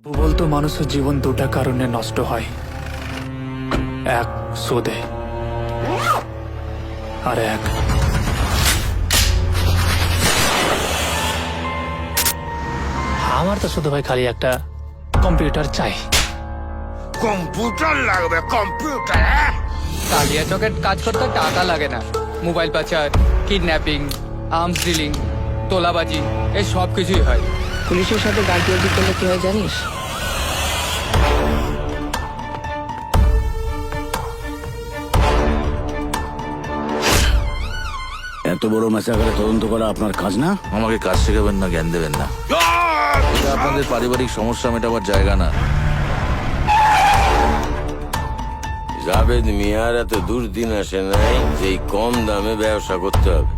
বলতো মানুষের জীবন দুটা কারণে নষ্ট হয়, এক সুদে আর এক আমার তো শুধু ভাই খালি একটা কম্পিউটার চাই। কম্পিউটার লাগবে, কম্পিউটার। কালিয়া চকের কাজ করতে টাকা লাগে না। মোবাইল পাচার, কিডন্যাপিং, আর্মস ডিলিং, তোলাবাজি, এই সব কিছুই হয়। পুলিশের সাথে গার্ডিয়াজি করলে কি হয় জানিস? এত বড় ম্যাসাকারে তদন্ত করা আপনার কাজ না? আমাকে কাজ শেখাবেন না, জ্ঞান দেবেন না। এটা আপনাদের পারিবারিক সমস্যা মেটাবার জায়গা না। জাভেদ মিয়ার এত দুর্দিন আসে নাই যে এই কম দামে ব্যবসা করতে হবে।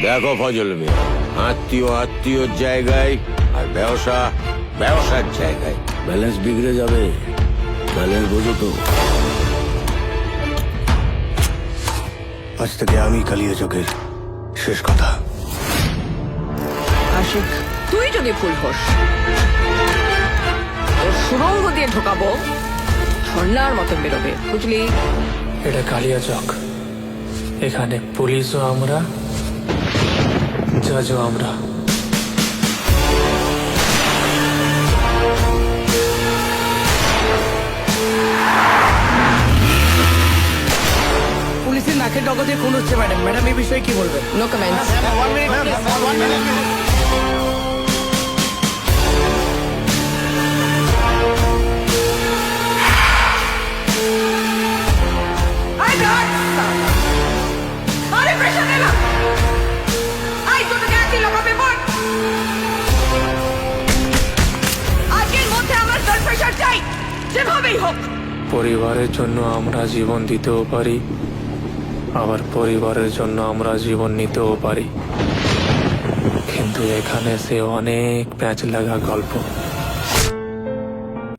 দেখো ফজল মিয়া, আত্মীয় আত্মীয়র জায়গায় আর ব্যবসা ব্যবসার জায়গায়। ব্যালেন্স বিগড়ে যাবে, ব্যালেন্স বোঝো তো। আজ থেকে আমি কালিয়া চোখের শেষ কথা। আশিক, তুই যদি ফুল হোস তোর সুরঙ্গ দিয়ে ঢোকাবো, ঝর্ণার মতন বেরোবে, বুঝলি? এটা কালিয়া চক, এখানে পুলিশও আমরা, জাজও আমরা। পুলিশের নাকের ডগা খুন হচ্ছে ম্যাডাম। ম্যাডাম এই বিষয়ে কি বলবেন? No comments. পরিবারের জন্য আমরা জীবন দিতেও পারি, আবার পরিবারের জন্য আমরা জীবন নিতেও পারি, কিন্তু এখানে সে অনেক প্যাঁচ লাগা গল্প।